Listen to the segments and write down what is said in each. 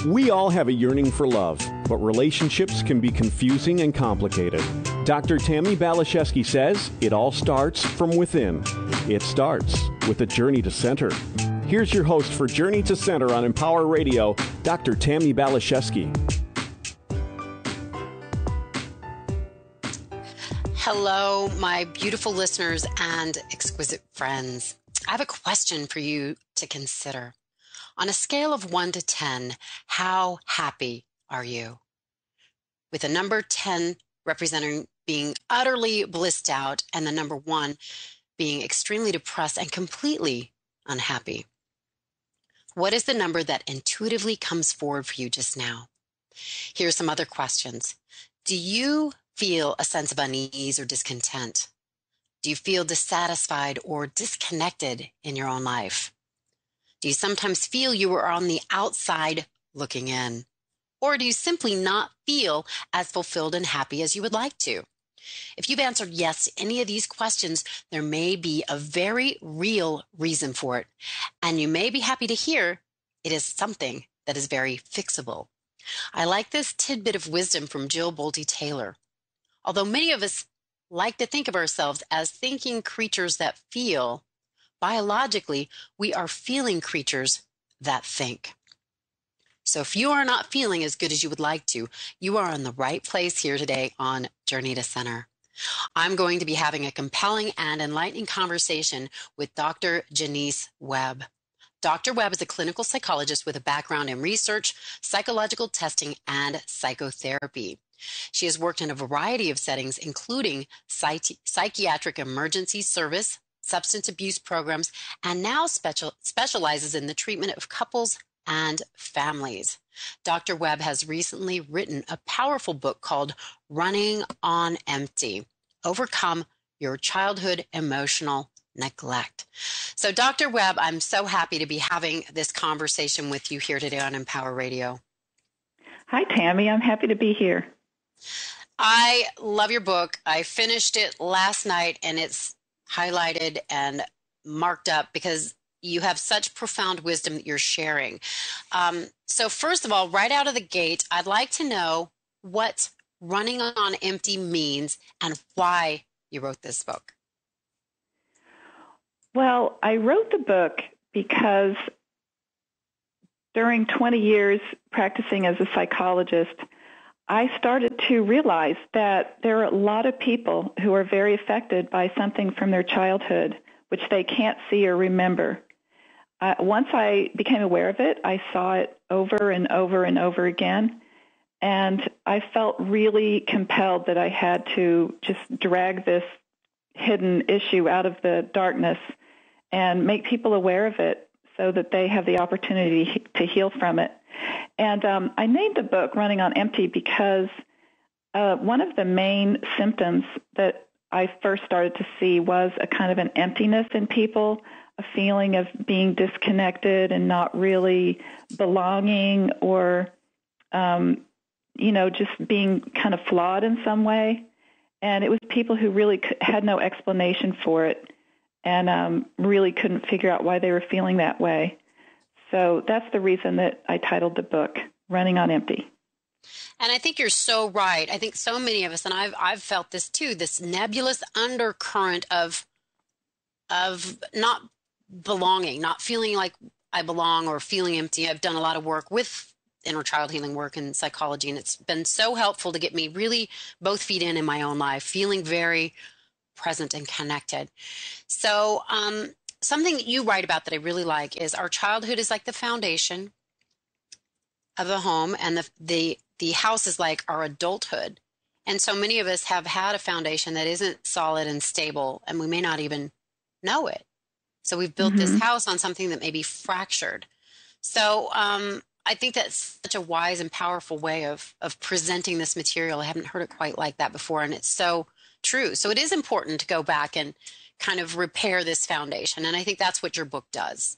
We all have a yearning for love, but relationships can be confusing and complicated. Dr. Tammi Balizewski says it all starts from within. It starts with a journey to center. Here's your host for Journey to Center on Empower Radio, Dr. Tammi Balizewski. Hello, my beautiful listeners and exquisite friends. I have a question for you to consider. On a scale of 1 to 10, how happy are you? With the number 10 representing being utterly blissed out and the number 1 being extremely depressed and completely unhappy. What is the number that intuitively comes forward for you just now? Here are some other questions. Do you feel a sense of unease or discontent? Do you feel dissatisfied or disconnected in your own life? Do you sometimes feel you are on the outside looking in? Or do you simply not feel as fulfilled and happy as you would like to? If you've answered yes to any of these questions, there may be a very real reason for it. And you may be happy to hear it is something that is very fixable. I like this tidbit of wisdom from Jill Bolte Taylor. Although many of us like to think of ourselves as thinking creatures that feel, biologically, we are feeling creatures that think. So if you are not feeling as good as you would like to, you are in the right place here today on Journey to Center. I'm going to be having a compelling and enlightening conversation with Dr. Jonice Webb. Dr. Webb is a clinical psychologist with a background in research, psychological testing, and psychotherapy. She has worked in a variety of settings, including psychiatric emergency service, substance abuse programs, and now specializes in the treatment of couples and families. Dr. Webb has recently written a powerful book called Running on Empty: Overcome Your Childhood Emotional Neglect. So Dr. Webb, I'm so happy to be having this conversation with you here today on Empower Radio. Hi, Tammi. I'm happy to be here. I love your book. I finished it last night, and it's highlighted and marked up because you have such profound wisdom that you're sharing. So first of all, right out of the gate, I'd like to know what running on empty means and why you wrote this book. Well, I wrote the book because during 20 years practicing as a psychologist, I started to realize that there are a lot of people who are very affected by something from their childhood, which they can't see or remember. Once I became aware of it, I saw it over and over and over again, and I felt really compelled that I had to just drag this hidden issue out of the darkness and make people aware of it so that they have the opportunity to heal from it. And I named the book Running on Empty because one of the main symptoms that I first started to see was a kind of an emptiness in people, a feeling of being disconnected and not really belonging, or, just being kind of flawed in some way. And it was people who really had no explanation for it and really couldn't figure out why they were feeling that way. So that's the reason that I titled the book Running on Empty. And I think you're so right. I think so many of us, and I've felt this too, this nebulous undercurrent of not belonging, not feeling like I belong or feeling empty. I've done a lot of work with inner child healing work and psychology, and it's been so helpful to get me really both feet in my own life, feeling very present and connected. So something that you write about that I really like is our childhood is like the foundation of the home, and the house is like our adulthood. And so many of us have had a foundation that isn't solid and stable, and we may not even know it. So we've built this house on something that may be fractured. So I think that's such a wise and powerful way of presenting this material. I haven't heard it quite like that before, and it's so true. So it is important to go back and kind of repair this foundation, and I think that's what your book does.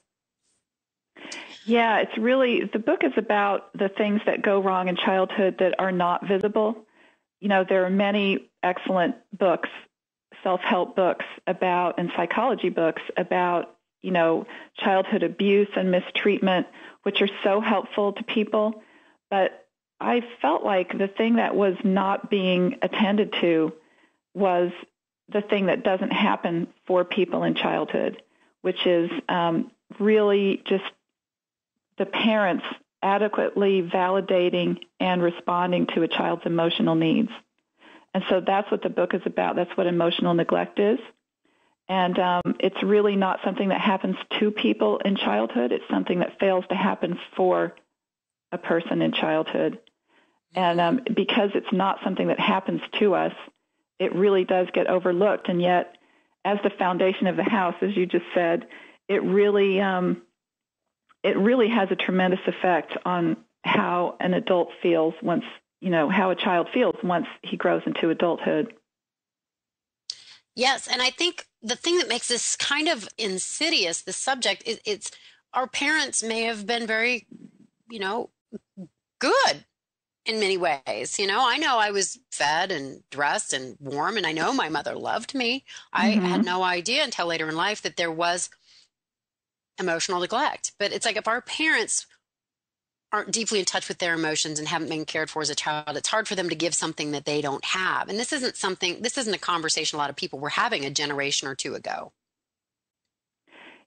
Yeah, it's really, the book is about the things that go wrong in childhood that are not visible. You know, there are many excellent books, self-help books about, and psychology books about, childhood abuse and mistreatment, which are so helpful to people. But I felt like the thing that was not being attended to was the thing that doesn't happen for people in childhood, which is really just the parents adequately validating and responding to a child's emotional needs. And so that's what the book is about. That's what emotional neglect is. And it's really not something that happens to people in childhood. It's something that fails to happen for a person in childhood. And because it's not something that happens to us, it really does get overlooked. And yet, as the foundation of the house, as you just said, it really has a tremendous effect on how an adult feels once, how a child feels once he grows into adulthood. Yes, and I think the thing that makes this kind of insidious, this subject, it's our parents may have been very, good in many ways. I know I was fed and dressed and warm, and I know my mother loved me. I had no idea until later in life that there was emotional neglect. But it's like if our parents aren't deeply in touch with their emotions and haven't been cared for as a child, it's hard for them to give something that they don't have. And this isn't a conversation a lot of people were having a generation or two ago.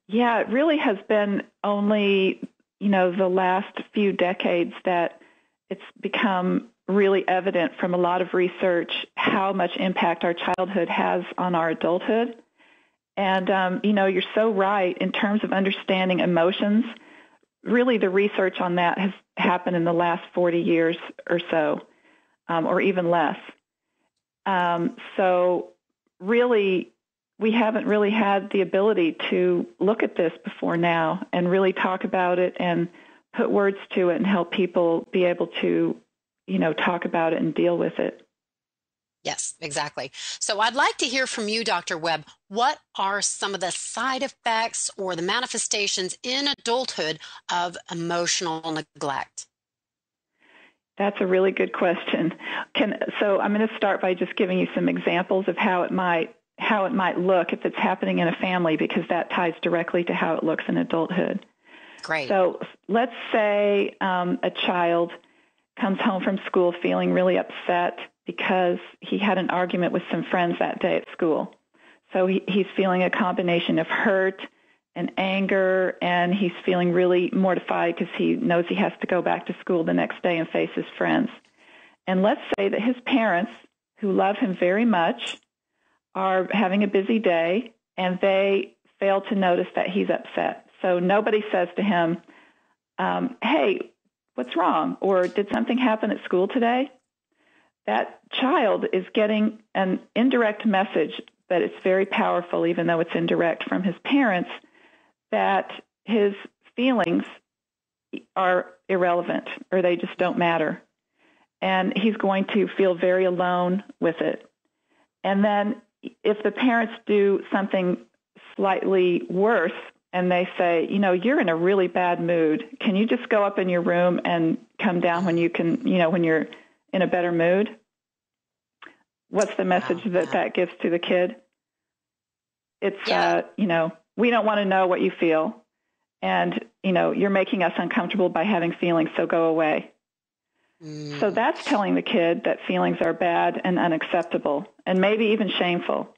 Yeah, it really has been only, the last few decades that it's become really evident from a lot of research how much impact our childhood has on our adulthood. And, you're so right in terms of understanding emotions. Really, the research on that has happened in the last 40 years or so, or even less. So really, we haven't really had the ability to look at this before now and really talk about it and put words to it and help people be able to, talk about it and deal with it. Yes, exactly. So I'd like to hear from you, Dr. Webb. What are some of the side effects or the manifestations in adulthood of emotional neglect? That's a really good question. So I'm going to start by just giving you some examples of how it might look if it's happening in a family, because that ties directly to how it looks in adulthood. Great. So let's say a child comes home from school feeling really upset because he had an argument with some friends that day at school. So he's feeling a combination of hurt and anger, and he's feeling really mortified because he knows he has to go back to school the next day and face his friends. And let's say that his parents, who love him very much, are having a busy day, and they fail to notice that he's upset. So nobody says to him, hey, what's wrong? Or did something happen at school today? That child is getting an indirect message, but it's very powerful, even though it's indirect, from his parents, that his feelings are irrelevant or they just don't matter. And he's going to feel very alone with it. And then if the parents do something slightly worse and they say, you're in a really bad mood, can you just go up in your room and come down when you can, when you're in a better mood? What's the message that gives to the kid? It's, we don't want to know what you feel. And, you're making us uncomfortable by having feelings, so go away. So that's telling the kid that feelings are bad and unacceptable and maybe even shameful.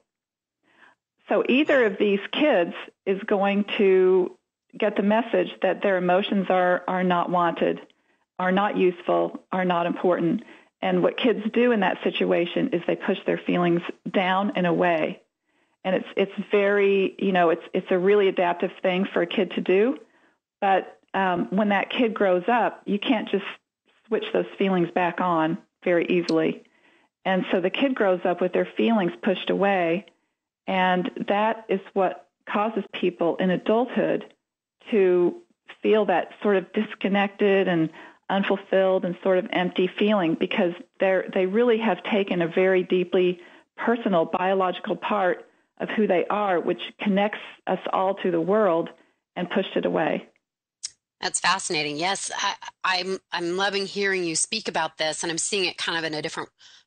So either of these kids is going to get the message that their emotions are not wanted, are not useful, are not important. And what kids do in that situation is they push their feelings down and away. And it's very, it's a really adaptive thing for a kid to do. But when that kid grows up, you can't just switch those feelings back on very easily. And so the kid grows up with their feelings pushed away, and that is what causes people in adulthood to feel that sort of disconnected and unfulfilled and sort of empty feeling, because they really have taken a very deeply personal biological part of who they are, which connects us all to the world, and pushed it away. That's fascinating. Yes, I'm loving hearing you speak about this, and I'm seeing it kind of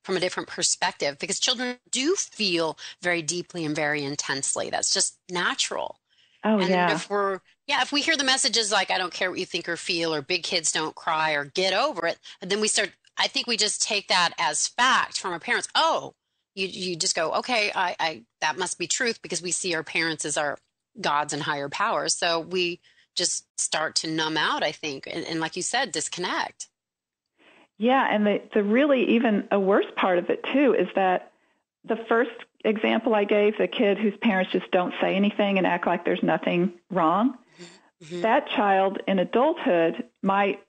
from a different perspective, because children do feel very deeply and very intensely. That's just natural. Oh, And yeah. if we hear the messages like, I don't care what you think or feel, or big kids don't cry, or get over it, and then I think we just take that as fact from our parents. Oh, you just go, okay, I that must be truth because we see our parents as our gods and higher powers. So we just start to numb out, I think. And like you said, disconnect. Yeah, and the really even a worse part of it, too, is that the first example I gave, the kid whose parents just don't say anything and act like there's nothing wrong, Mm-hmm. that child in adulthood might,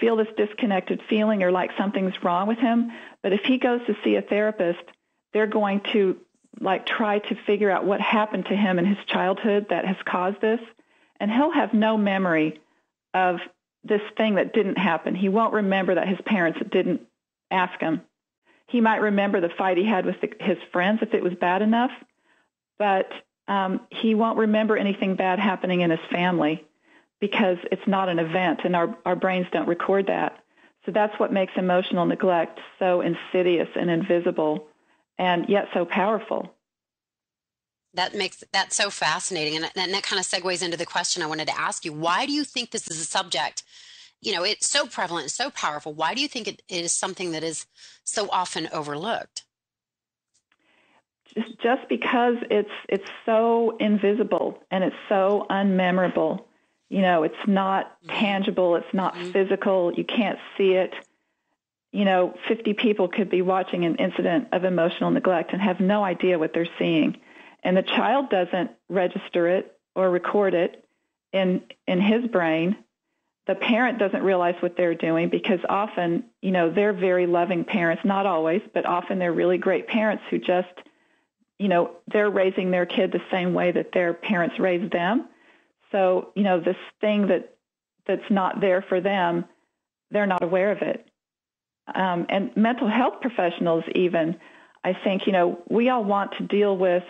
feel this disconnected feeling or like something's wrong with him. But if he goes to see a therapist, they're going to try to figure out what happened to him in his childhood that has caused this. And he'll have no memory of this thing that didn't happen. He won't remember that his parents didn't ask him. He might remember the fight he had with his friends if it was bad enough, but he won't remember anything bad happening in his family because it's not an event, and our brains don't record that. So that's what makes emotional neglect so insidious and invisible and yet so powerful. That makes that so fascinating. And that kind of segues into the question I wanted to ask you. Why do you think this is a subject? It's so prevalent, so powerful. Why do you think it is something that is so often overlooked? Just because it's so invisible and it's so unmemorable. It's not tangible. It's not physical. You can't see it. 50 people could be watching an incident of emotional neglect and have no idea what they're seeing. And the child doesn't register it or record it in his brain. The parent doesn't realize what they're doing because often, they're very loving parents, not always, but often they're really great parents who just, they're raising their kid the same way that their parents raised them. So, this thing that's not there for them, they're not aware of it. And mental health professionals even, I think, we all want to deal with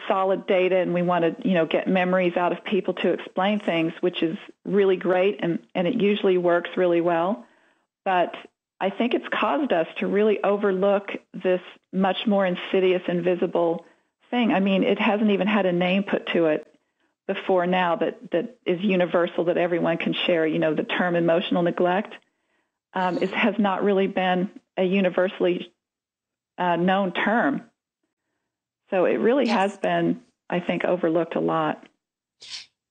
solid data, and we want to, get memories out of people to explain things, which is really great, and it usually works really well. But I think it's caused us to really overlook this much more insidious, invisible thing. I mean, it hasn't even had a name put to it before now that is universal, that everyone can share. The term emotional neglect has not really been a universally known term. So it really has been, I think, overlooked a lot.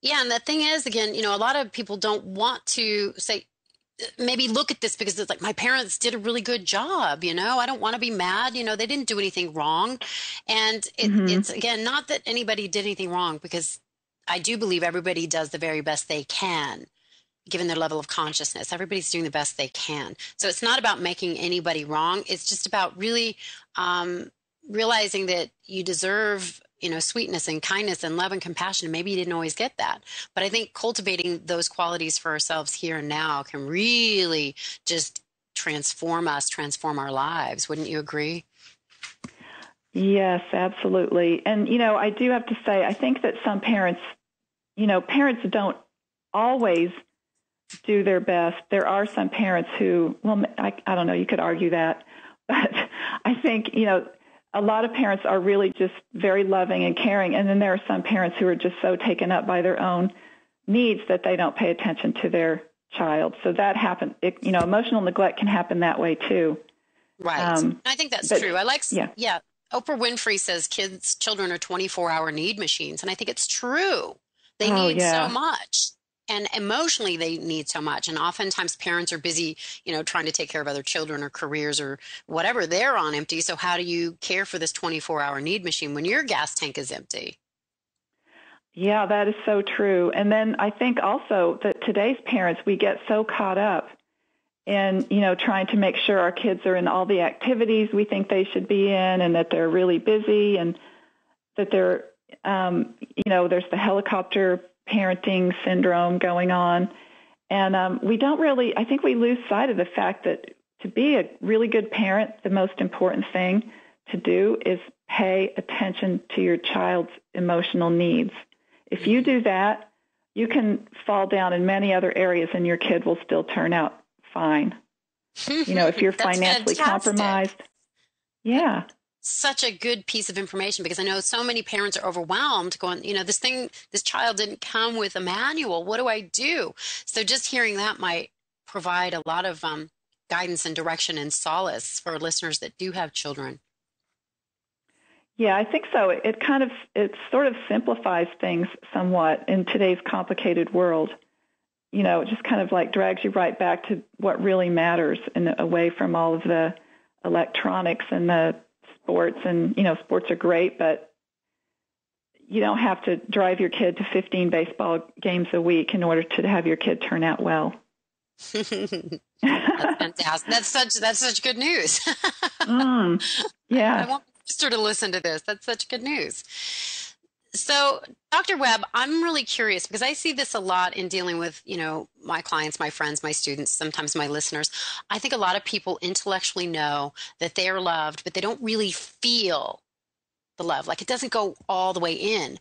Yeah, and the thing is, again, a lot of people don't want to say, maybe look at this because it's like, my parents did a really good job, I don't want to be mad, they didn't do anything wrong. And it's, again, not that anybody did anything wrong, because I do believe everybody does the very best they can, given their level of consciousness. Everybody's doing the best they can. So it's not about making anybody wrong. It's just about really realizing that you deserve, sweetness and kindness and love and compassion. Maybe you didn't always get that. But I think cultivating those qualities for ourselves here and now can really just transform us, transform our lives. Wouldn't you agree? Yes, absolutely. And, I do have to say, I think that some parents, parents don't always do their best. There are some parents who, well, I don't know, you could argue that. But I think, a lot of parents are really just very loving and caring. And then there are some parents who are just so taken up by their own needs that they don't pay attention to their child. So that happens. Emotional neglect can happen that way too. Right. I think that's true. Oprah Winfrey says children are 24-hour need machines. And I think it's true. They need so much. And emotionally, they need so much. And oftentimes parents are busy, trying to take care of other children or careers or whatever. They're on empty. So how do you care for this 24-hour need machine when your gas tank is empty? Yeah, that is so true. And then I think also that today's parents, we get so caught up in, trying to make sure our kids are in all the activities we think they should be in, and that they're really busy, and that they're, there's the helicopter parenting syndrome going on. And we don't really, I think we lose sight of the fact that to be a really good parent, the most important thing to do is pay attention to your child's emotional needs. If you do that, you can fall down in many other areas and your kid will still turn out fine. If you're financially compromised. Yeah. such a good piece of information, because I know so many parents are overwhelmed going, this child didn't come with a manual. What do I do? So just hearing that might provide a lot of guidance and direction and solace for listeners that do have children. Yeah, I think so. It sort of simplifies things somewhat in today's complicated world. It just kind of like drags you right back to what really matters and away from all of the electronics and the sports. And, sports are great, but you don't have to drive your kid to 15 baseball games a week in order to have your kid turn out well. That's fantastic. That's such good news. Yeah. I want my sister to listen to this. That's such good news. So, Dr. Webb, I'm really curious because I see this a lot in dealing with, my clients, my friends, my students, sometimes my listeners. I think a lot of people intellectually know that they are loved, but they don't really feel the love. Like it doesn't go all the way in.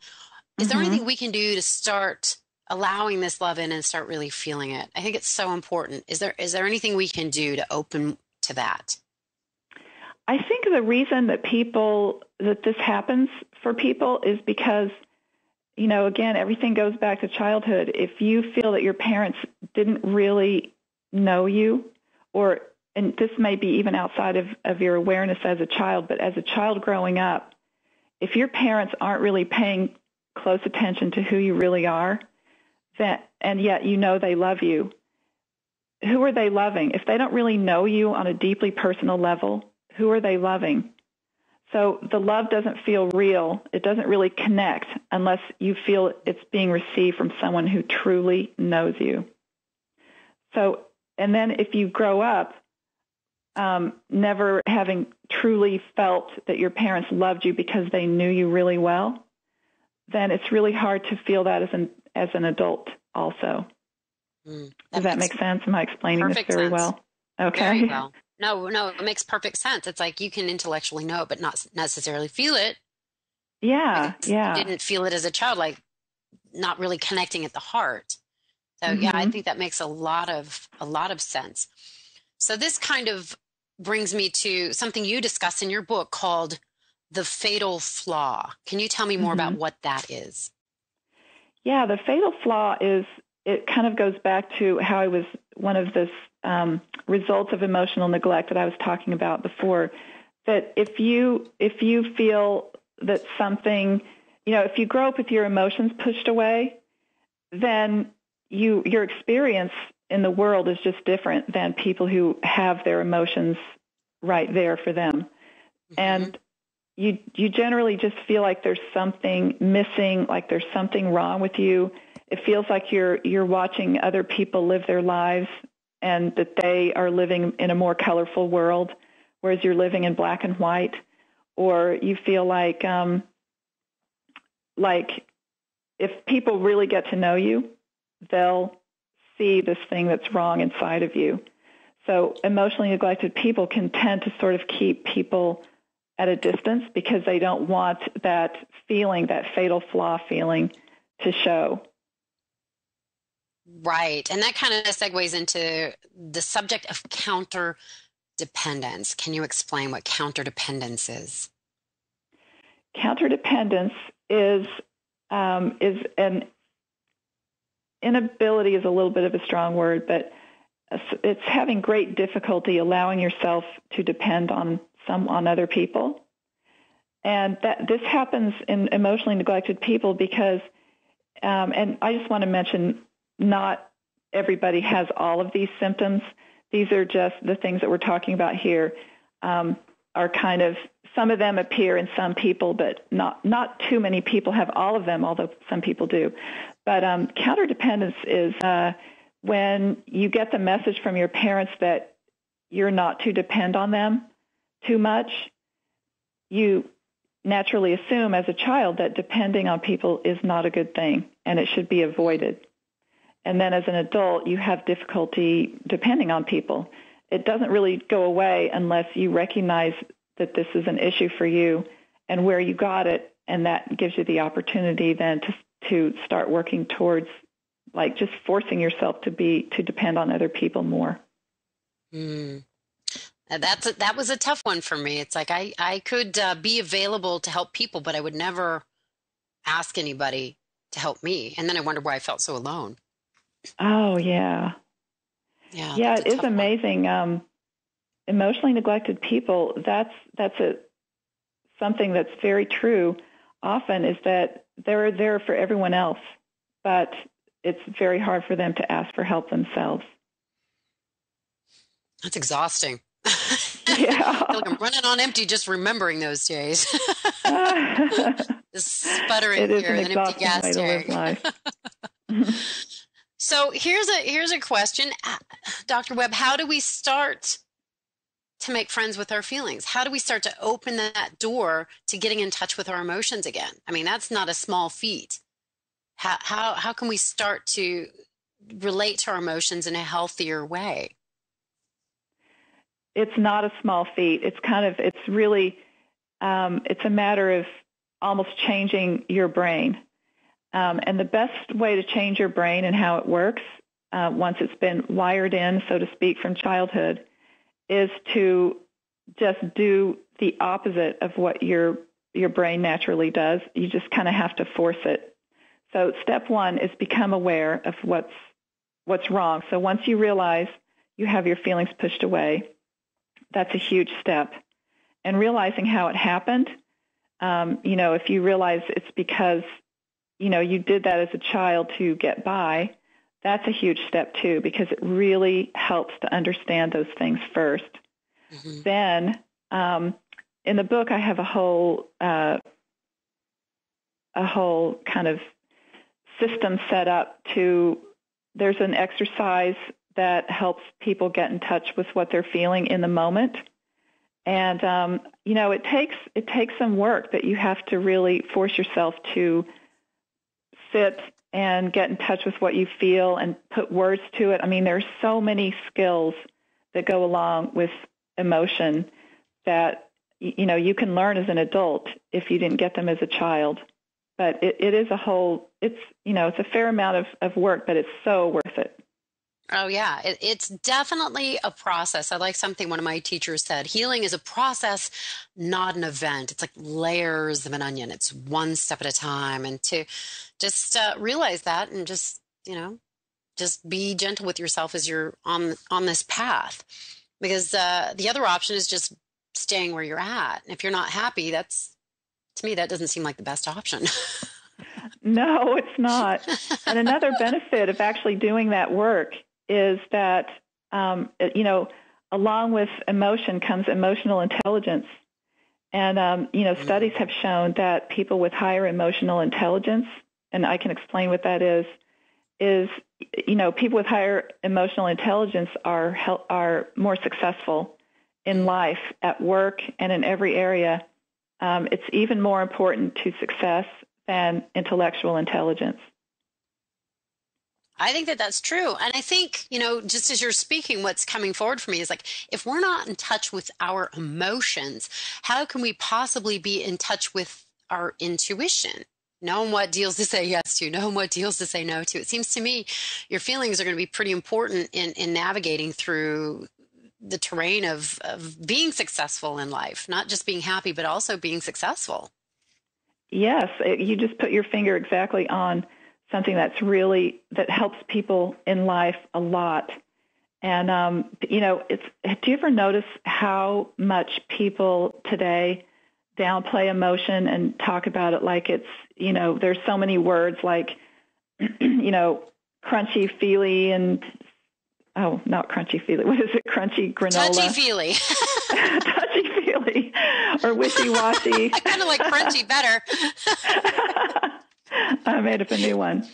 Is there anything we can do to start allowing this love in and start really feeling it? I think it's so important. Is there anything we can do to open to that? I think the reason that this happens for people is because, again, everything goes back to childhood. If you feel that your parents didn't really know you, and this may be even outside of your awareness as a child, but as a child growing up, if your parents aren't really paying close attention to who you really are, and yet they love you, who are they loving? If they don't really know you on a deeply personal level, who are they loving? So the love doesn't feel real. It doesn't really connect unless you feel it's being received from someone who truly knows you. So, and then if you grow up never having truly felt that your parents loved you because they knew you really well, then it's really hard to feel that as an adult also. Does that make sense? Am I explaining this very well? Okay. Very well. No, it makes perfect sense. It's like you can intellectually know it, but not necessarily feel it. Yeah, yeah. You didn't feel it as a child, like not really connecting at the heart. So yeah, I think that makes a lot of sense. So this kind of brings me to something you discuss in your book called the fatal flaw. Can you tell me more about what that is? Yeah, the fatal flaw it kind of goes back to how I was one of the results of emotional neglect that I was talking about before, that if you feel that something, if you grow up with your emotions pushed away, then your experience in the world is just different than people who have their emotions right there for them. And you generally just feel like there's something missing, like there's something wrong with you. It feels like you're watching other people live their lives and that they are living in a more colorful world, whereas you're living in black and white. Or you feel like if people really get to know you, they'll see this thing that's wrong inside of you. So emotionally neglected people can tend to sort of keep people at a distance because they don't want that feeling, that fatal flaw feeling, to show. Right. And that kind of segues into the subject of counterdependence. Can you explain what counterdependence is? Counterdependence is an inability is a little bit of a strong word, but it's having great difficulty allowing yourself to depend on other people. And this happens in emotionally neglected people because, and I just want to mention, not everybody has all of these symptoms. These are just the things that we're talking about here are kind of, some of them appear in some people, but not too many people have all of them, although some people do. But counterdependence is when you get the message from your parents that you're not to depend on them too much, you naturally assume as a child that depending on people is not a good thing and it should be avoided. And then as an adult, you have difficulty depending on people. It doesn't really go away unless you recognize that this is an issue for you and where you got it, and that gives you the opportunity then to start working towards, like, just forcing yourself to depend on other people more. That was a tough one for me. It's like I could be available to help people, but I would never ask anybody to help me. And then I wondered why I felt so alone. Oh, yeah. Yeah, Yeah, that's it a is tough one. amazing. Emotionally neglected people, something that's very true often is that they're there for everyone else, but it's very hard for them to ask for help themselves. That's exhausting. Yeah. I feel like I'm running on empty just remembering those days. Just sputtering It is here an with an empty exhausting gas way to live tank. life. So here's a question, Dr. Webb. How do we start to make friends with our feelings? How do we start to open that door to getting in touch with our emotions again? I mean, that's not a small feat. How can we start to relate to our emotions in a healthier way? It's not a small feat. It's a matter of almost changing your brain. And the best way to change your brain and how it works, once it's been wired in, so to speak, from childhood, is to just do the opposite of what your brain naturally does. You just kind of have to force it. So step one is become aware of what's wrong. So once you realize you have your feelings pushed away, that's a huge step. And realizing how it happened, if you realize it's because, you did that as a child to get by, that's a huge step too, because it really helps to understand those things first. Mm-hmm. Then, in the book, I have a whole kind of system set up there's an exercise that helps people get in touch with what they're feeling in the moment. And, it takes some work, that you have to really force yourself to sit and get in touch with what you feel and put words to it. I mean, there's so many skills that go along with emotion that, you can learn as an adult if you didn't get them as a child. But it is it's a fair amount of work, but it's so worth it. Oh, yeah. It's definitely a process. I like something one of my teachers said. Healing is a process, not an event. It's like layers of an onion. It's one step at a time. And to just realize that and just be gentle with yourself as you're on this path. Because the other option is just staying where you're at. And if you're not happy, to me, that doesn't seem like the best option. No, it's not. And another benefit of actually doing that work is that, along with emotion comes emotional intelligence. And, studies have shown that people with higher emotional intelligence, and I can explain what that is, people with higher emotional intelligence are more successful in life, at work, and in every area. It's even more important to success than intellectual intelligence. I think that that's true. And I think, just as you're speaking, what's coming forward for me is like, if we're not in touch with our emotions, how can we possibly be in touch with our intuition? Knowing what deals to say yes to, knowing what deals to say no to. It seems to me your feelings are going to be pretty important in navigating through the terrain of being successful in life, not just being happy, but also being successful. Yes, you just put your finger exactly on something that helps people in life a lot. And, do you ever notice how much people today downplay emotion and talk about it like it's, there's so many words like, crunchy feely and, not crunchy feely. What is it? Crunchy granola. Touchy-feely. Touchy-feely or wishy-washy. I kind of like crunchy better. I made up a new one.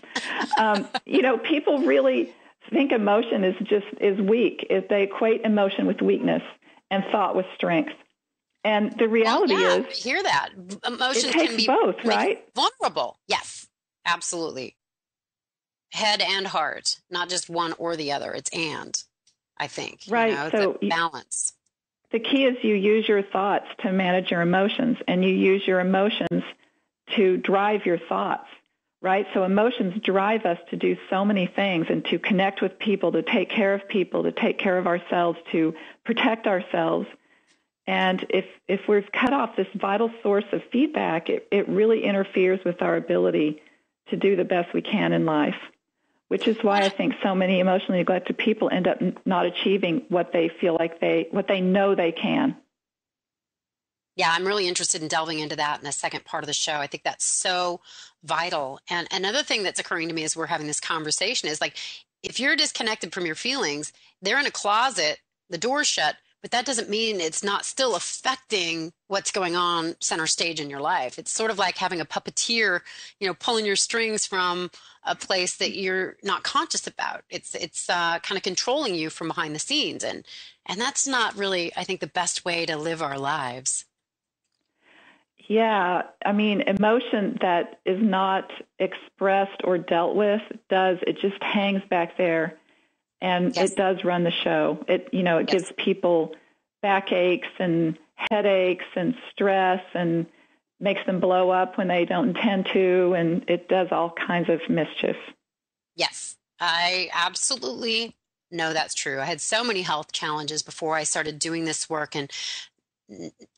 People really think emotion is weak. If they equate emotion with weakness and thought with strength. And the reality is, I hear that. Emotions can be both, right? Vulnerable. Yes, absolutely. Head and heart, not just one or the other. It's I think. Right. It's a balance. The key is you use your thoughts to manage your emotions, and you use your emotions to drive your thoughts right? So emotions drive us to do so many things and to connect with people, to take care of people, to take care of ourselves, to protect ourselves. And if we've cut off this vital source of feedback, it really interferes with our ability to do the best we can in life, which is why I think so many emotionally neglected people end up not achieving what they feel like what they know they can. Yeah, I'm really interested in delving into that in the second part of the show. I think that's so vital. And another thing that's occurring to me as we're having this conversation is like, if you're disconnected from your feelings, they're in a closet, the door's shut, but that doesn't mean it's not still affecting what's going on center stage in your life. It's sort of like having a puppeteer, pulling your strings from a place that you're not conscious about. It's kind of controlling you from behind the scenes. And that's not really, I think, the best way to live our lives. Yeah, I mean, emotion that is not expressed or dealt with it just hangs back there, and Yes. It does run the show. It Yes. gives people backaches and headaches and stress and makes them blow up when they don't intend to, and it does all kinds of mischief. Yes, I absolutely know that's true. I had so many health challenges before I started doing this work, and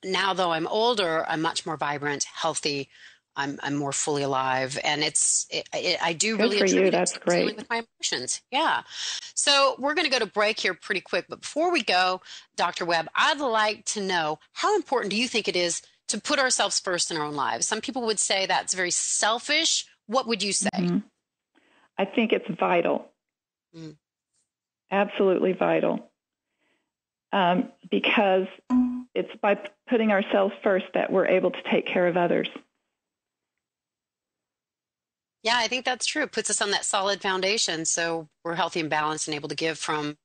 now, though I'm older, I'm much more vibrant, healthy. I'm more fully alive, and I do Good really for you. attribute it That's to great. dealing with my emotions. Yeah. So we're going to go to break here pretty quick, but before we go, Dr. Webb, I'd like to know, how important do you think it is to put ourselves first in our own lives? Some people would say that's very selfish. What would you say? Mm-hmm. I think it's vital. Mm. Absolutely vital. Because it's by putting ourselves first that we're able to take care of others. Yeah, I think that's true. It puts us on that solid foundation, so we're healthy and balanced and able to give from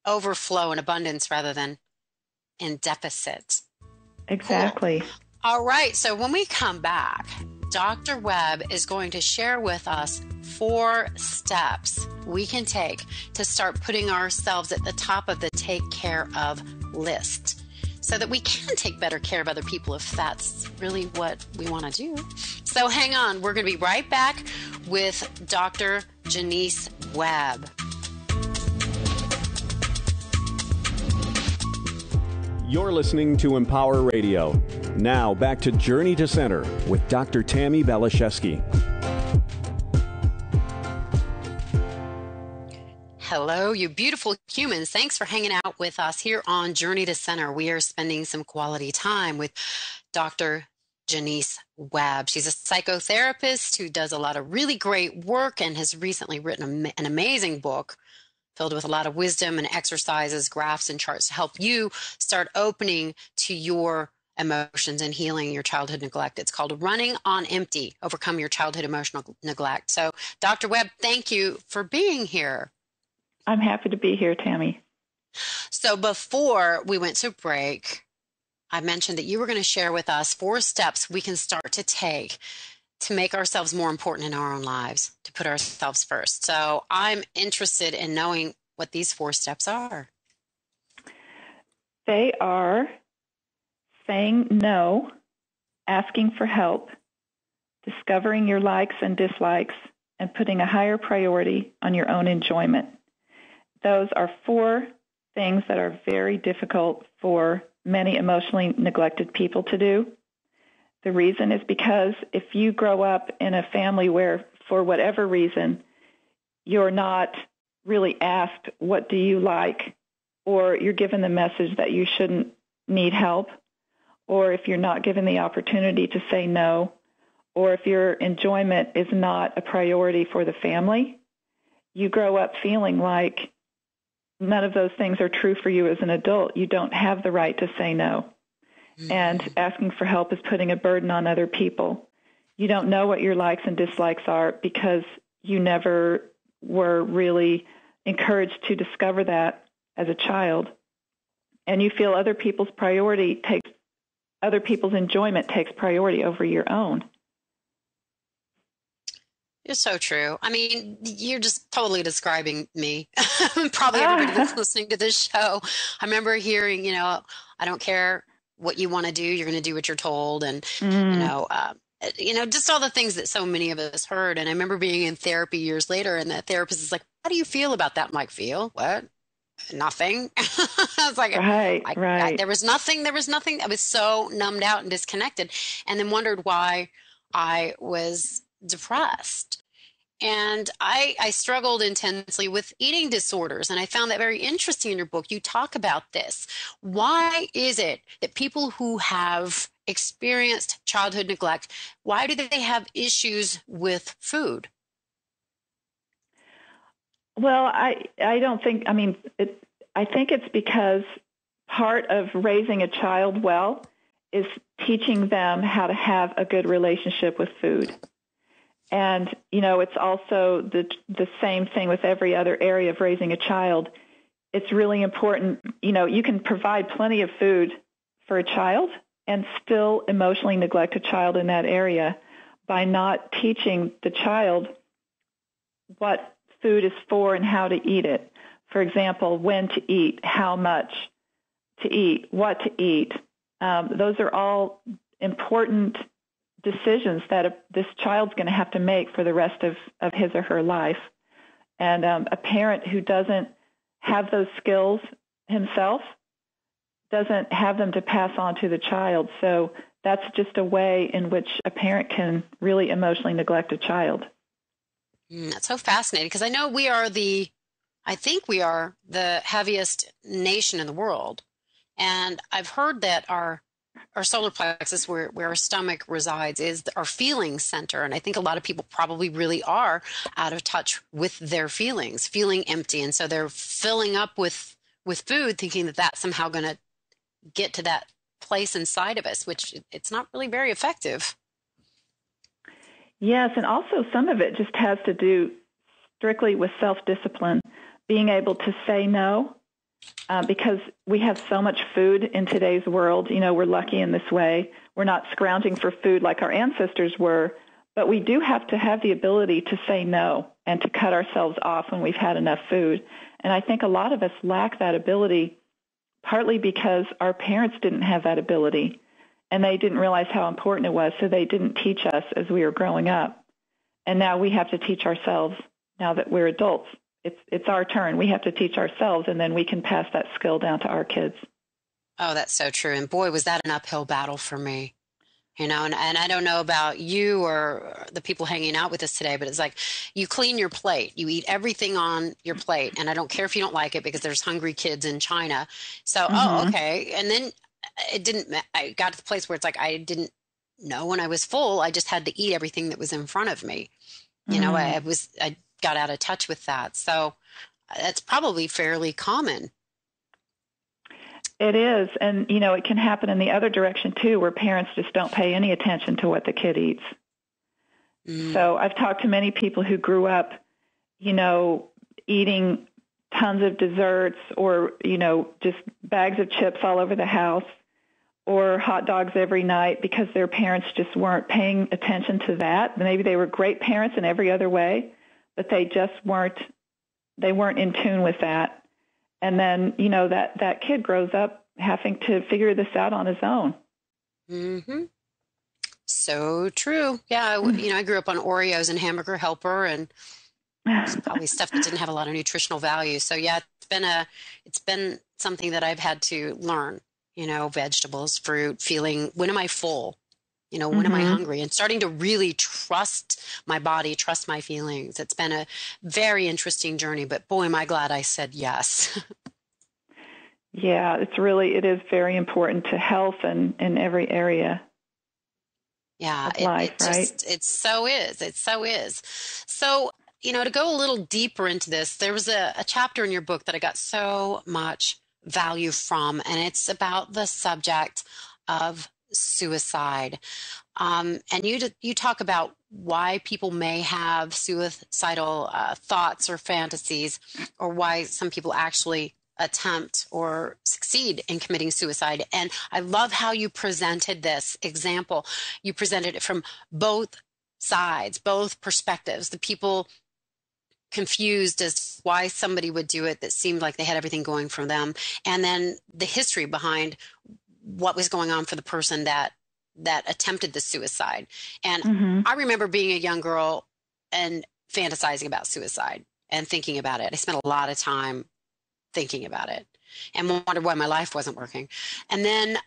overflow and abundance rather than in deficit. Exactly. Cool. All right, so when we come back, Dr. Webb is going to share with us 4 steps we can take to start putting ourselves at the top of the take care of list so that we can take better care of other people if that's really what we want to do. So hang on, we're going to be right back with Dr. Jonice Webb. You're listening to Empower Radio. Now back to Journey to Center with Dr. Tammi Balizewski. Hello, you beautiful humans. Thanks for hanging out with us here on Journey to Center. We are spending some quality time with Dr. Jonice Webb. She's a psychotherapist who does a lot of really great work and has recently written an amazing book filled with a lot of wisdom and exercises, graphs, and charts to help you start opening to your emotions and healing your childhood neglect. It's called Running on Empty, Overcome Your Childhood Emotional Neglect. So, Dr. Webb, thank you for being here. I'm happy to be here, Tammi. So before we went to break, I mentioned that you were going to share with us 4 steps we can start to take to make ourselves more important in our own lives, to put ourselves first. So I'm interested in knowing what these 4 steps are. They are saying no, asking for help, discovering your likes and dislikes, and putting a higher priority on your own enjoyment. Those are 4 things that are very difficult for many emotionally neglected people to do. The reason is because if you grow up in a family where, for whatever reason, you're not really asked, what do you like? Or you're given the message that you shouldn't need help, or if you're not given the opportunity to say no, or if your enjoyment is not a priority for the family, you grow up feeling like none of those things are true for you as an adult. You don't have the right to say no. Mm-hmm. And asking for help is putting a burden on other people. You don't know what your likes and dislikes are because you never were really encouraged to discover that as a child. And you feel other people's enjoyment takes priority over your own. It's so true. I mean, you're just totally describing me. Probably everybody that's listening to this show. I remember hearing, I don't care what you want to do, you're going to do what you're told. And, just all the things that so many of us heard. And I remember being in therapy years later, and the therapist is like, how do you feel about that? I'm like, feel what? Nothing. I was like, right. there was nothing. I was so numbed out and disconnected, and then wondered why I was depressed. And I struggled intensely with eating disorders. And I found that very interesting in your book. You talk about this. Why is it that people who have experienced childhood neglect, why do they have issues with food? Well, I don't think, I think it's because part of raising a child well is teaching them how to have a good relationship with food. And, it's also the same thing with every other area of raising a child. It's really important, you can provide plenty of food for a child and still emotionally neglect a child in that area by not teaching the child what food is for and how to eat it. For example, when to eat, how much to eat, what to eat. Those are all important decisions that this child's going to have to make for the rest of his or her life. And a parent who doesn't have those skills himself doesn't have them to pass on to the child. So that's just a way in which a parent can really emotionally neglect a child. That's so fascinating, because I know I think we are the heaviest nation in the world. And I've heard that our solar plexus, where our stomach resides, is our feeling center. And I think a lot of people probably really are out of touch with their feelings, feeling empty. And so they're filling up with food, thinking that that's somehow going to get to that place inside of us, which it's not really very effective. Yes, and also some of it just has to do strictly with self-discipline, being able to say no, because we have so much food in today's world. We're lucky in this way. We're not scrounging for food like our ancestors were, but we do have to have the ability to say no and to cut ourselves off when we've had enough food. And I think a lot of us lack that ability, partly because our parents didn't have that ability, and they didn't realize how important it was, so they didn't teach us as we were growing up. And now we have to teach ourselves now that we're adults. It's our turn. We have to teach ourselves, and then we can pass that skill down to our kids. Oh, that's so true. And boy, was that an uphill battle for me. And I don't know about you or the people hanging out with us today, but it's like you clean your plate. You eat everything on your plate. And I don't care if you don't like it, because there's hungry kids in China. So, Oh, okay. And then I got to the place where it's like I didn't know when I was full. I just had to eat everything that was in front of me. I got out of touch with that. So that's probably fairly common. It is. And, it can happen in the other direction, too, where parents just don't pay any attention to what the kid eats. So I've talked to many people who grew up, eating tons of desserts or, just bags of chips all over the house or hot dogs every night because their parents just weren't paying attention to that. Maybe they were great parents in every other way, but they just weren't in tune with that. And then, that kid grows up having to figure this out on his own. Mm-hmm. So true. Yeah. I grew up on Oreos and Hamburger Helper, and probably stuff that didn't have a lot of nutritional value. So yeah, it's been something that I've had to learn, vegetables, fruit, feeling, when am I full? When am I hungry? And starting to really trust my body, trust my feelings. It's been a very interesting journey, but boy, am I glad I said yes. Yeah, it is very important to health and in every area. Yeah, of life, right? It so is. It so is. So, to go a little deeper into this, there was a chapter in your book that I got so much value from, and it's about the subject of suicide. And you talk about why people may have suicidal thoughts or fantasies, or why some people actually attempt or succeed in committing suicide. And I love how you presented this example. You presented it from both sides, both perspectives. The people confused as to why somebody would do it that seemed like they had everything going for them, and then the history behind what was going on for the person that that attempted the suicide. And I remember being a young girl and fantasizing about suicide and thinking about it. I spent a lot of time thinking about it and wondered why my life wasn't working. And then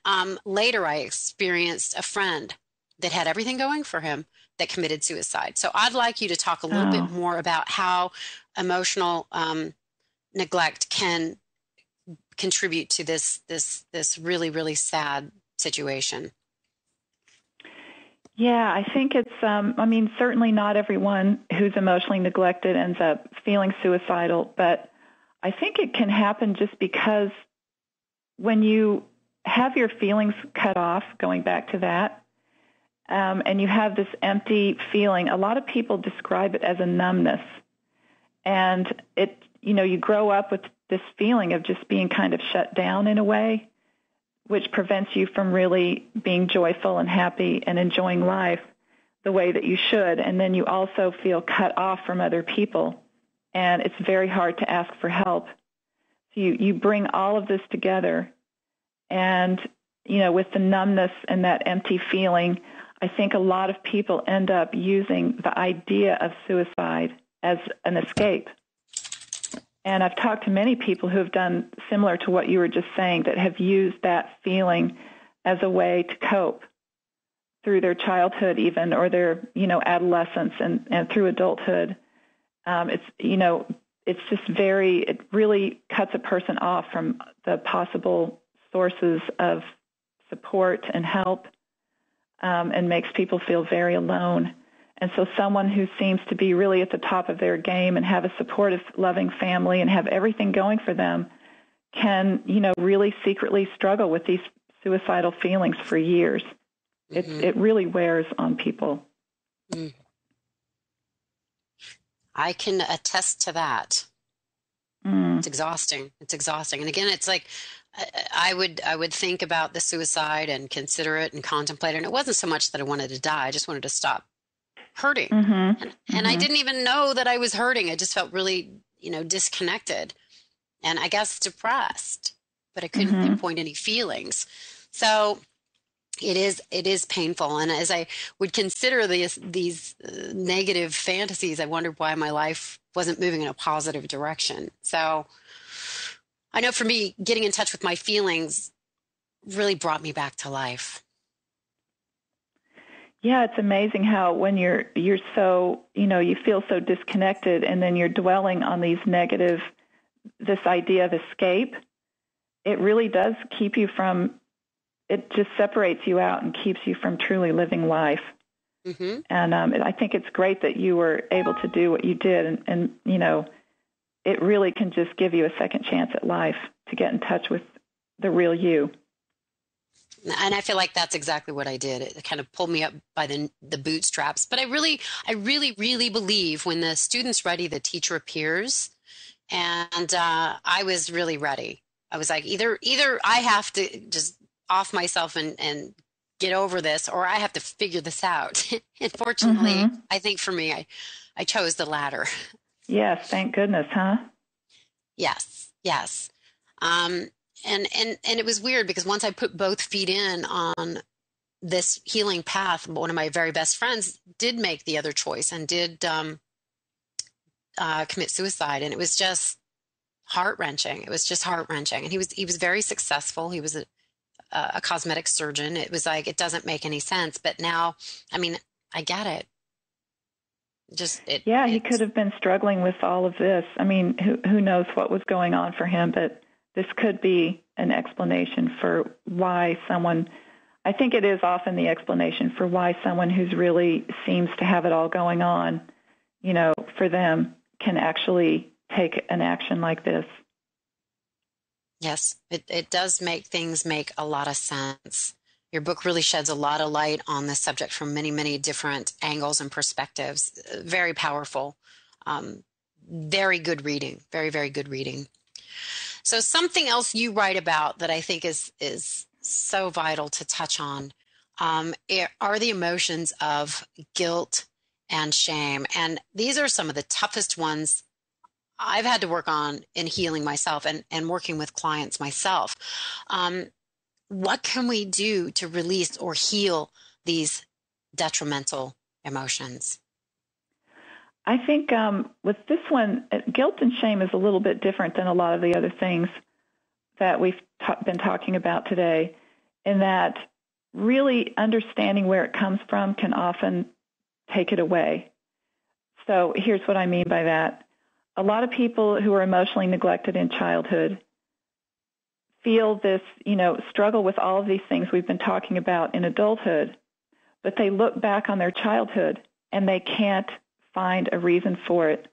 later I experienced a friend that had everything going for him that committed suicide. So I'd like you to talk a little bit more about how emotional neglect can contribute to this really, really sad situation. Yeah, I think it's, certainly not everyone who's emotionally neglected ends up feeling suicidal, but I think it can happen just because when you have your feelings cut off, going back to that, and you have this empty feeling, a lot of people describe it as a numbness. And you grow up with this feeling of just being kind of shut down in a way, which prevents you from really being joyful and happy and enjoying life the way that you should. And then you also feel cut off from other people, and it's very hard to ask for help. So you bring all of this together, and, with the numbness and that empty feeling, I think a lot of people end up using the idea of suicide as an escape. And I've talked to many people who have done similar to what you were just saying, that have used that feeling as a way to cope through their childhood even, or their, adolescence and through adulthood. It's just it really cuts a person off from the possible sources of support and help, and makes people feel very alone. And so someone who seems to be really at the top of their game and have a supportive, loving family and have everything going for them can, really secretly struggle with these suicidal feelings for years. It really wears on people. I can attest to that. It's exhausting. And again, it's like I would think about the suicide and consider it and contemplate it. And it wasn't so much that I wanted to die. I just wanted to stop hurting. And I didn't even know that I was hurting. I just felt really, disconnected and I guess depressed, but I couldn't pinpoint any feelings. So it is painful. And as I would consider these negative fantasies, I wondered why my life wasn't moving in a positive direction. So I know for me, getting in touch with my feelings really brought me back to life. Yeah, it's amazing how when you're so, you feel so disconnected, and then you're dwelling on these negative, this idea of escape, it really does keep you from, it just separates you out and keeps you from truly living life. And I think it's great that you were able to do what you did, and it really can just give you a second chance at life to get in touch with the real you. And I feel like that's exactly what I did. It kind of pulled me up by the bootstraps. But I really, really believe when the student's ready, the teacher appears. And I was really ready. I was like, either I have to just off myself and get over this, or I have to figure this out. And fortunately, I think for me, I chose the latter. Yes, thank goodness, huh? Yes. And it was weird because once I put both feet in on this healing path, one of my very best friends did make the other choice and did commit suicide. And it was just heart-wrenching. And he was very successful. He was a cosmetic surgeon. It was like, it doesn't make any sense. But now, I get it. He could have been struggling with all of this. Who knows what was going on for him, but this could be an explanation for why someone, I think it is often the explanation for why someone who's really seems to have it all going on, for them can actually take an action like this. Yes, it does make things make a lot of sense. Your book really sheds a lot of light on this subject from many, many different angles and perspectives. Very powerful. Very good reading. Very, very good reading. So something else you write about that I think is so vital to touch on are the emotions of guilt and shame. And these are some of the toughest ones I've had to work on in healing myself and working with clients myself. what can we do to release or heal these detrimental emotions? I think with this one, guilt and shame is a little bit different than a lot of the other things that we've been talking about today, in that really understanding where it comes from can often take it away. So here's what I mean by that. A lot of people who are emotionally neglected in childhood feel this, struggle with all of these things we've been talking about in adulthood, but they look back on their childhood and they can't find a reason for it.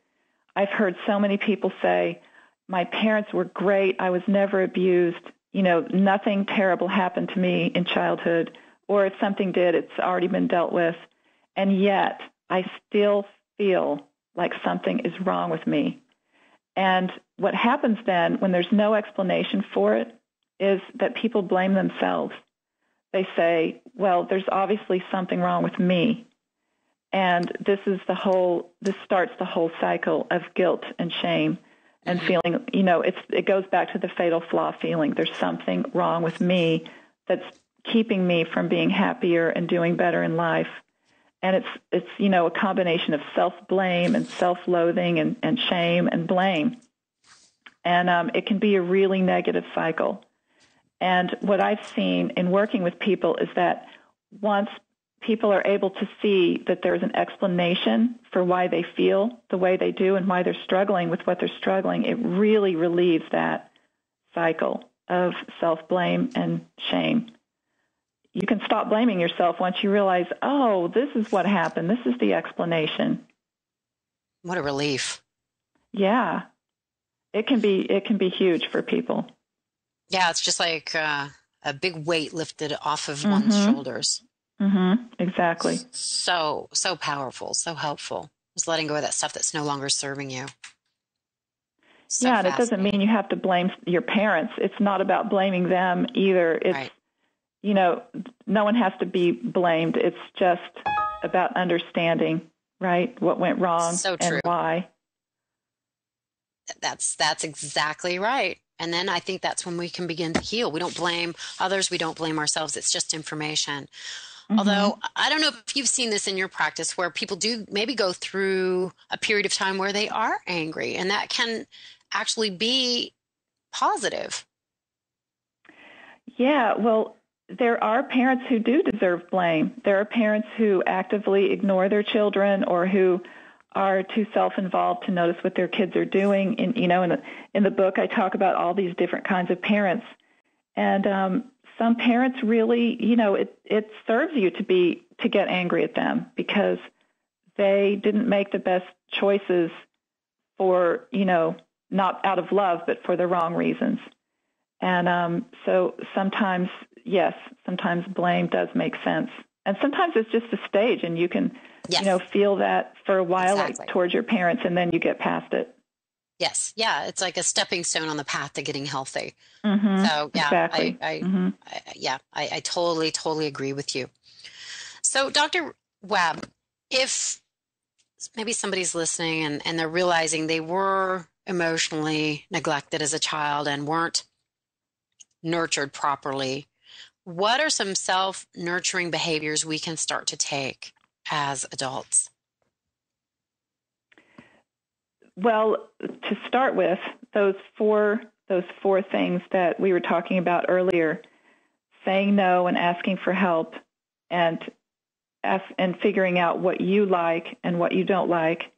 I've heard so many people say, my parents were great, I was never abused, nothing terrible happened to me in childhood, or if something did, it's already been dealt with, and yet I still feel like something is wrong with me. And what happens then when there's no explanation for it is that people blame themselves. They say, well, there's obviously something wrong with me. And this starts the whole cycle of guilt and shame and feeling, it goes back to the fatal flaw feeling. There's something wrong with me that's keeping me from being happier and doing better in life. And it's a combination of self-blame and self-loathing and shame and blame. And it can be a really negative cycle. And what I've seen in working with people is that once people are able to see that there's an explanation for why they feel the way they do and why they're struggling with what they're struggling, it really relieves that cycle of self-blame and shame. You can stop blaming yourself once you realize, oh, this is what happened. This is the explanation. What a relief. Yeah. It can be huge for people. Yeah, it's just like a big weight lifted off of one's shoulders. Exactly. So powerful, so helpful. Just letting go of that stuff that's no longer serving you. So and it doesn't mean you have to blame your parents. It's not about blaming them either. It's, right. No one has to be blamed. It's just about understanding, right, what went wrong and why. That's exactly right. And then I think that's when we can begin to heal. We don't blame others. We don't blame ourselves. It's just information. Although I don't know if you've seen this in your practice where people do maybe go through a period of time where they are angry, and that can actually be positive. Yeah, well, there are parents who do deserve blame. There are parents who actively ignore their children or who are too self-involved to notice what their kids are doing. In the book, I talk about all these different kinds of parents. And some parents really, it serves you to get angry at them because they didn't make the best choices for, not out of love, but for the wrong reasons. And so sometimes, yes, sometimes blame does make sense. And sometimes it's just a stage, and you can, feel that for a while, like towards your parents, and then you get past it. Yes. Yeah. It's like a stepping stone on the path to getting healthy. So yeah, exactly. I totally agree with you. So Dr. Webb, if maybe somebody's listening and they're realizing they were emotionally neglected as a child and weren't nurtured properly, what are some self-nurturing behaviors we can start to take as adults? Well, to start with, those four things that we were talking about earlier, saying no and asking for help and figuring out what you like and what you don't like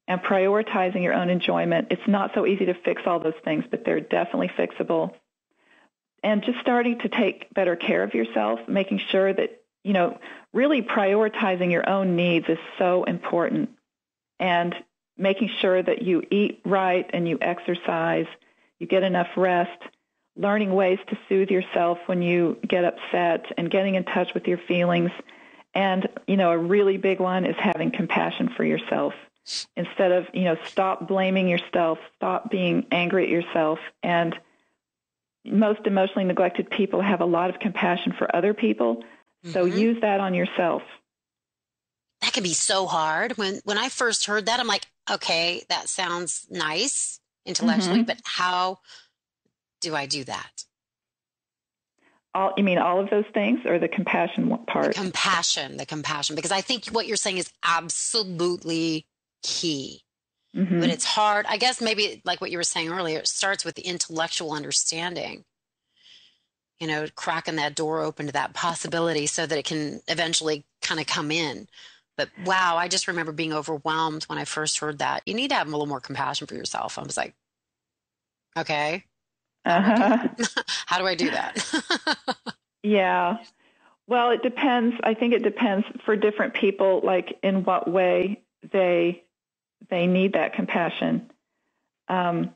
and prioritizing your own enjoyment. It's not so easy to fix all those things, but they're definitely fixable. And just starting to take better care of yourself, making sure that, really prioritizing your own needs is so important. And making sure that you eat right and you exercise, you get enough rest, learning ways to soothe yourself when you get upset and getting in touch with your feelings. And, a really big one is having compassion for yourself. Instead of, stop blaming yourself, stop being angry at yourself. And most emotionally neglected people have a lot of compassion for other people. So use that on yourself. That can be so hard. When I first heard that, I'm like, okay, that sounds nice intellectually, but how do I do that? You mean all of those things, or the compassion part? The compassion, because I think what you're saying is absolutely key. Mm-hmm. But it's hard. I guess maybe like what you were saying earlier, it starts with the intellectual understanding, cracking that door open to that possibility so that it can eventually kind of come in. But wow, I just remember being overwhelmed when I first heard that. You need to have a little more compassion for yourself. I was like, okay. How do I do that? Yeah. Well, it depends. I think it depends for different people, like in what way they need that compassion. But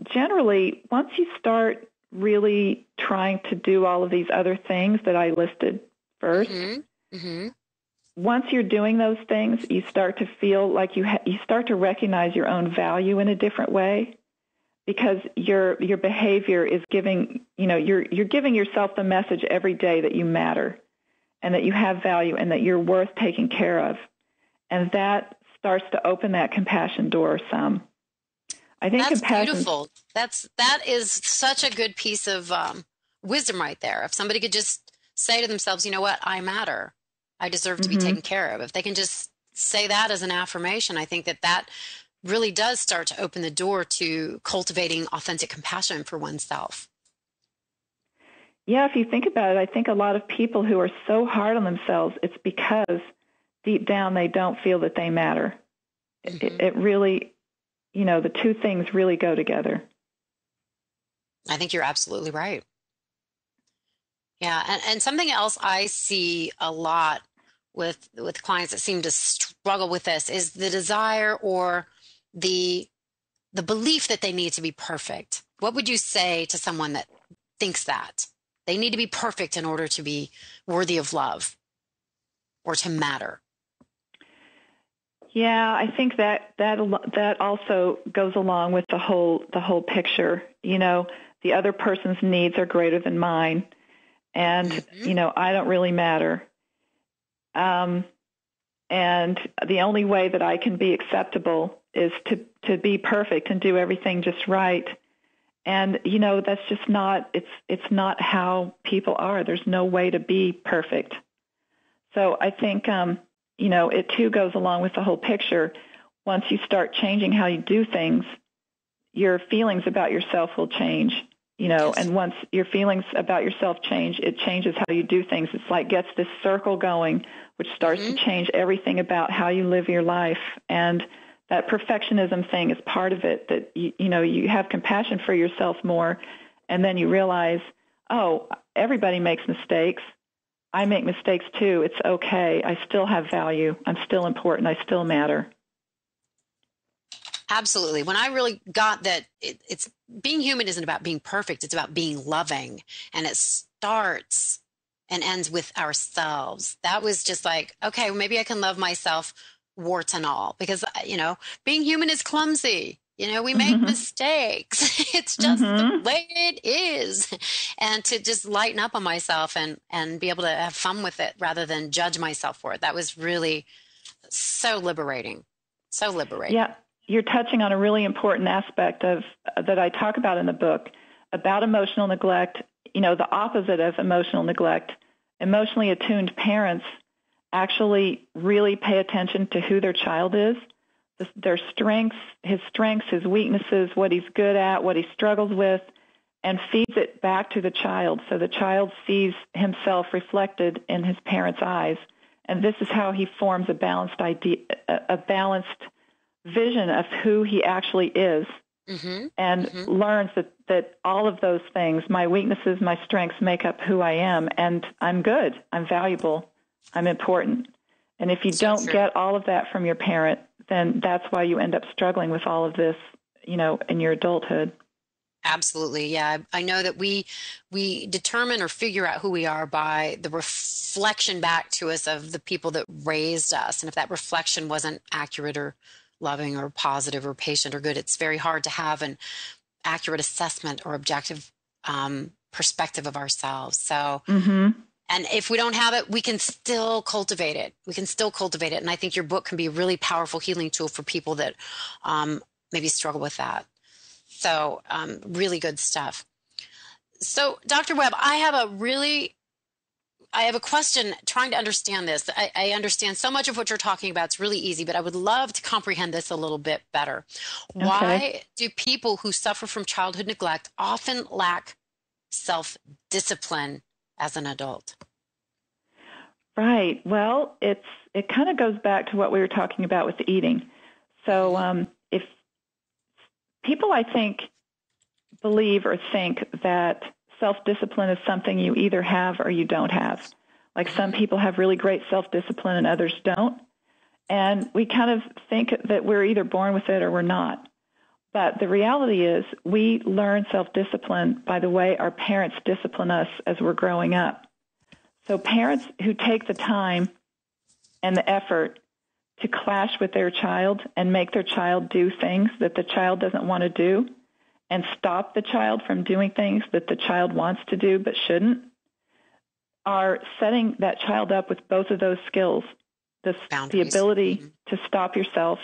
generally, once you start really trying to do all of these other things that I listed first, once you're doing those things, you start to feel like you start to recognize your own value in a different way. Because your behavior is giving, you're giving yourself the message every day that you matter and that you have value and that you're worth taking care of. And that starts to open that compassion door some. I think that's compassion. Beautiful. That is such a good piece of wisdom right there. If somebody could just say to themselves, you know what, I matter. I deserve to be taken care of. If they can just say that as an affirmation, I think that really does start to open the door to cultivating authentic compassion for oneself. Yeah, if you think about it, I think a lot of people who are so hard on themselves, it's because deep down they don't feel that they matter. It really, the two things really go together. I think you're absolutely right. Yeah, and something else I see a lot with clients that seem to struggle with this is the desire or the belief that they need to be perfect. What would you say to someone that thinks that they need to be perfect in order to be worthy of love or to matter? Yeah, I think that also goes along with the whole picture. The other person's needs are greater than mine, and I don't really matter. And the only way that I can be acceptable is to be perfect and do everything just right. And, that's just not, it's not how people are. There's no way to be perfect. So I think, it too goes along with the whole picture. Once you start changing how you do things, your feelings about yourself will change, Yes. And once your feelings about yourself change, it changes how you do things. It's like gets this circle going, which starts to change everything about how you live your life. And that perfectionism thing is part of it, that, you have compassion for yourself more, and then you realize, oh, everybody makes mistakes. I make mistakes too. It's okay. I still have value. I'm still important. I still matter. Absolutely. When I really got that it's being human isn't about being perfect. It's about being loving. And it starts and ends with ourselves. That was just like, okay, well, maybe I can love myself, warts and all, because, being human is clumsy. We make mistakes. It's just the way it is. And to just lighten up on myself and be able to have fun with it rather than judge myself for it. That was really so liberating. So liberating. Yeah. You're touching on a really important aspect of that I talk about in the book about emotional neglect. The opposite of emotional neglect. Emotionally attuned parents actually really pay attention to who their child is, their strengths, his weaknesses, what he's good at, what he struggles with, and feeds it back to the child. So the child sees himself reflected in his parents' eyes, and this is how he forms a balanced vision of who he actually is, and learns that all of those things, my weaknesses, my strengths, make up who I am, and I'm good, I'm valuable, I'm important. And if you don't get all of that from your parent, then that's why you end up struggling with all of this, in your adulthood. Absolutely. Yeah. I know that we determine or figure out who we are by the reflection back to us of the people that raised us. And if that reflection wasn't accurate or loving or positive or patient or good, it's very hard to have an accurate assessment or objective perspective of ourselves. So, and if we don't have it, we can still cultivate it. And I think your book can be a really powerful healing tool for people that maybe struggle with that. So really good stuff. So, Dr. Webb, I have a question trying to understand this. I understand so much of what you're talking about. It's really easy, but I would love to comprehend this a little bit better. Why do people who suffer from childhood neglect often lack self-discipline as an adult? Right. Well, it kind of goes back to what we were talking about with the eating. So if people, I think, believe or think that self-discipline is something you either have or you don't have. Like some people have really great self-discipline and others don't. And we kind of think that we're either born with it or we're not. But the reality is we learn self-discipline by the way our parents discipline us as we're growing up. So parents who take the time and the effort to clash with their child and make their child do things that the child doesn't want to do and stop the child from doing things that the child wants to do but shouldn't, are setting that child up with both of those skills, the ability to stop yourself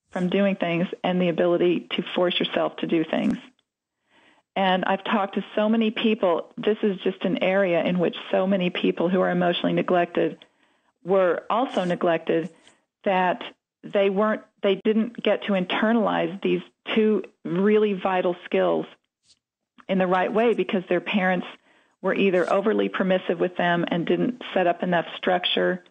from doing things and the ability to force yourself to do things. And I've talked to so many people. This is just an area in which so many people who are emotionally neglected were also neglected, that they didn't get to internalize these two really vital skills in the right way because their parents were either overly permissive with them and didn't set up enough structure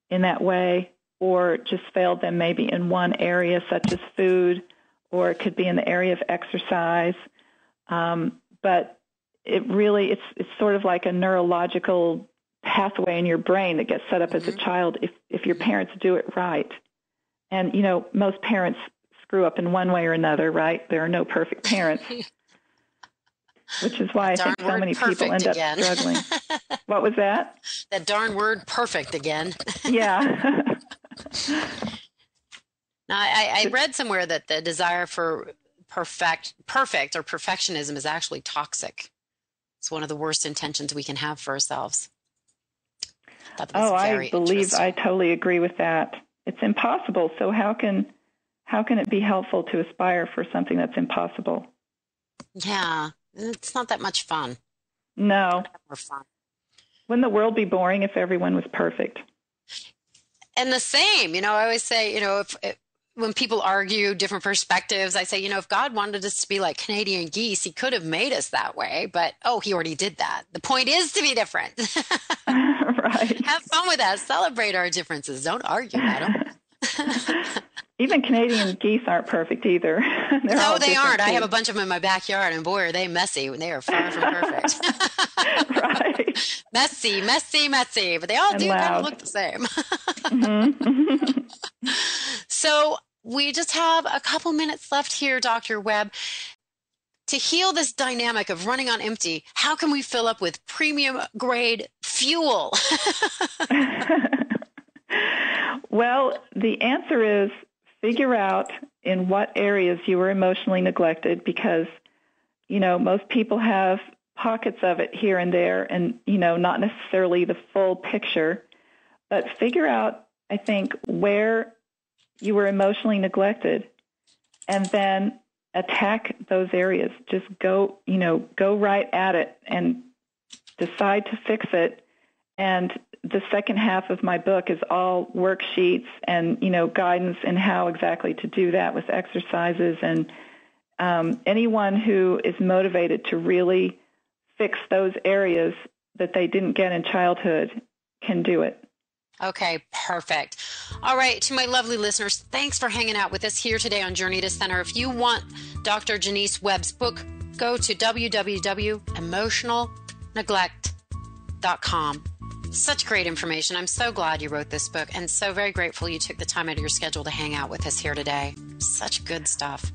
in that way, or just failed them maybe in one area such as food, or it could be in the area of exercise. But it's sort of like a neurological pathway in your brain that gets set up as a child if your parents do it right. And, most parents screw up in one way or another, right? There are no perfect parents, which is why I think so many people end up struggling. What was that? That darn word perfect again. Yeah. Now, I read somewhere that the desire for perfect or perfectionism is actually toxic. It's one of the worst intentions we can have for ourselves. I totally agree with that. It's impossible. So how can it be helpful to aspire for something that's impossible? Yeah, it's not that much fun. No. More fun. Wouldn't the world be boring if everyone was perfect? And the same, I always say, when people argue different perspectives, I say, if God wanted us to be like Canadian geese, he could have made us that way, but, he already did that. The point is to be different. Right. Have fun with that. Celebrate our differences. Don't argue about them. Even Canadian geese aren't perfect either. No, they aren't. I have a bunch of them in my backyard, and boy, are they messy. They are far from perfect. Right. Messy, but they all do kind of look the same. Mm-hmm. So we just have a couple minutes left here, Dr. Webb. To heal this dynamic of running on empty, how can we fill up with premium grade fuel? Well, the answer is figure out in what areas you were emotionally neglected, because, most people have pockets of it here and there and, not necessarily the full picture. But figure out, I think, where you were emotionally neglected and then attack those areas. Just go right at it and decide to fix it. And the second half of my book is all worksheets and, guidance in how exactly to do that with exercises. And anyone who is motivated to really fix those areas that they didn't get in childhood can do it. Okay, perfect. All right, to my lovely listeners, thanks for hanging out with us here today on Journey to Center. If you want Dr. Jonice Webb's book, go to www.emotionalneglect.com. Such great information. I'm so glad you wrote this book and so very grateful you took the time out of your schedule to hang out with us here today. Such good stuff.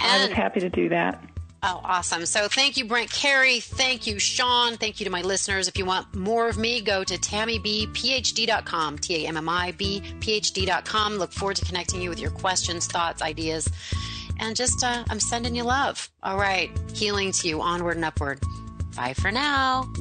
I was happy to do that. Oh, awesome. So thank you, Brent Carey. Thank you, Sean. Thank you to my listeners. If you want more of me, go to TammiBPhD.com, TammiBPhD.com. Look forward to connecting you with your questions, thoughts, ideas, and just I'm sending you love. All right. Healing to you, onward and upward. Bye for now.